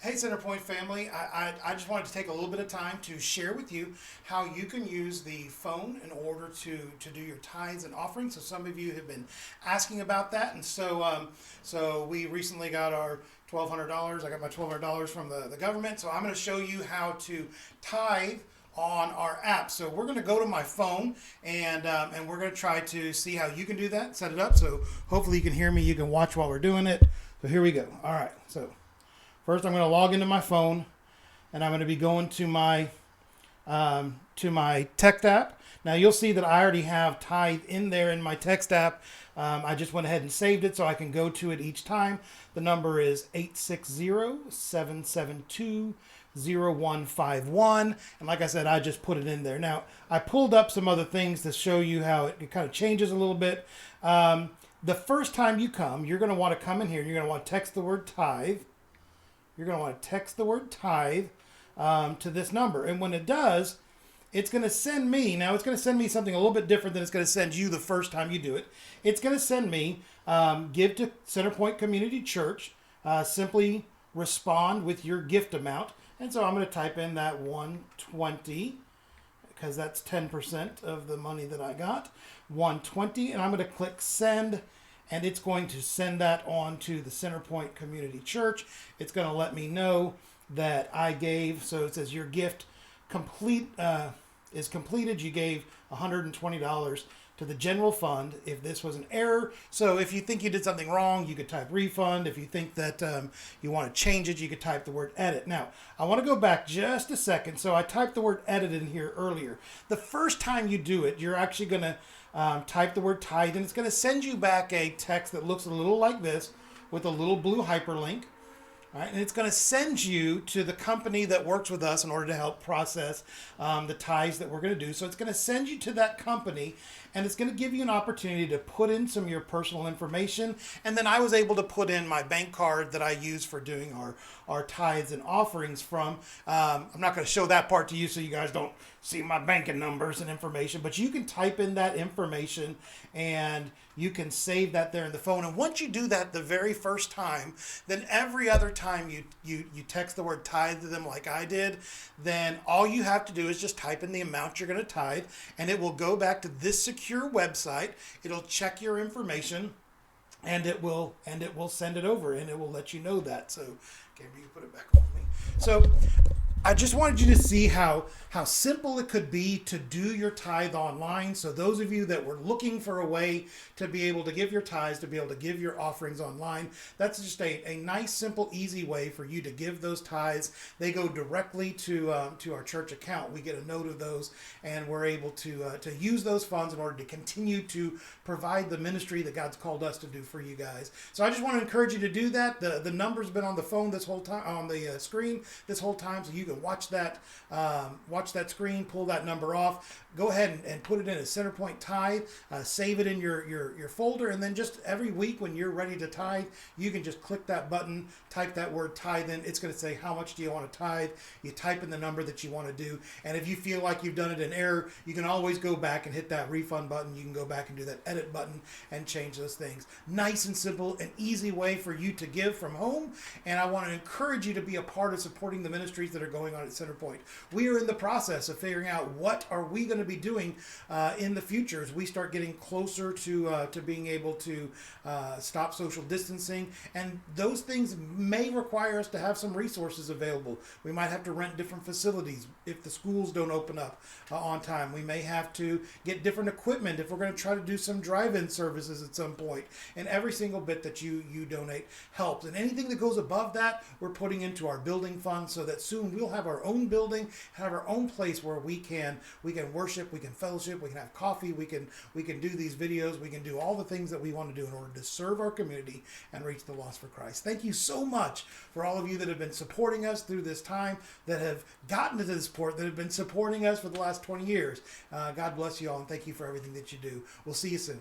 Hey, CenterPoint family. I just wanted to take a little bit of time to share with you how you can use the phone in order to do your tithes and offerings. So some of you have been asking about that, and so we recently got our $1,200. I got my $1,200 from the government. So I'm going to show you how to tithe on our app. So we're going to go to my phone and we're going to try to see how you can do that, set it up. So hopefully you can hear me. You can watch while we're doing it. So here we go. All right. So first, I'm going to log into my phone, and I'm going to be going to my text app. Now, you'll see that I already have Tithe in there in my text app. I just went ahead and saved it so I can go to it each time. The number is 860-772-0151. And like I said, I just put it in there. Now, I pulled up some other things to show you how it kind of changes a little bit. The first time you come, you're going to want to come in here, and you're going to want to text the word tithe. You're going to want to text the word tithe to this number. And when it does, it's going to send me, now it's going to send me something a little bit different than it's going to send you the first time you do it. It's going to send me, give to CenterPoint Community Church, simply respond with your gift amount. And so I'm going to type in that 120 because that's 10% of the money that I got, 120, and I'm going to click send. And it's going to send that on to the CenterPoint Community Church. It's going to let me know that I gave. So it says your gift is completed. You gave $120 to the general fund. If this was an error, so if you think you did something wrong, you could type refund. If you think that you want to change it, you could type the word edit. Now, I want to go back just a second. So I typed the word edit in here earlier. The first time you do it, you're actually going to type the word tithe, and it's going to send you back a text that looks a little like this with a little blue hyperlink. All right, and it's going to send you to the company that works with us in order to help process the tithes that we're going to do. So it's going to send you to that company, and it's going to give you an opportunity to put in some of your personal information. And then I was able to put in my bank card that I use for doing our tithes and offerings from. I'm not going to show that part to you so you guys don't see my banking numbers and information, but you can type in that information and you can save that there in the phone. And once you do that the very first time, then every other time you text the word tithe to them like I did, then all you have to do is just type in the amount you're going to tithe, and it will go back to this secure website. It'll check your information, and it will send it over, and it will let you know that. So, okay, you can put it back on me. So I just wanted you to see how simple it could be to do your tithe online. So those of you that were looking for a way to be able to give your tithes, to be able to give your offerings online, that's just a nice, simple, easy way for you to give those tithes. They go directly to our church account. We get a note of those, and we're able to use those funds in order to continue to provide the ministry that God's called us to do for you guys. So I just want to encourage you to do that. The number's been on the phone this whole time, on the screen this whole time, so you can watch that screen, pull that number off, go ahead and put it in a CenterPoint tithe, save it in your folder, and then just every week when you're ready to tithe, you can just click that button, type that word tithe in. It's going to say how much do you want to tithe. You type in the number that you want to do, and if you feel like you've done it in error, you can always go back and hit that refund button. You can go back and do that edit button and change those things. Nice and simple, an easy way for you to give from home, and I want to encourage you to be a part of supporting the ministries that are going on at CenterPoint. We are in the process of figuring out what are we going to be doing in the future as we start getting closer to being able to stop social distancing, and those things may require us to have some resources available. We might have to rent different facilities if the schools don't open up on time. We may have to get different equipment if we're going to try to do some drive-in services at some point, and every single bit that you donate helps, and anything that goes above that we're putting into our building fund so that soon we'll have our own building, have our own place where we can worship, we can fellowship, we can have coffee, we can do these videos, we can do all the things that we want to do in order to serve our community and reach the lost for Christ. Thank you so much for all of you that have been supporting us through this time, that have gotten to this point, that have been supporting us for the last 20 years. God bless you all, and thank you for everything that you do. We'll see you soon.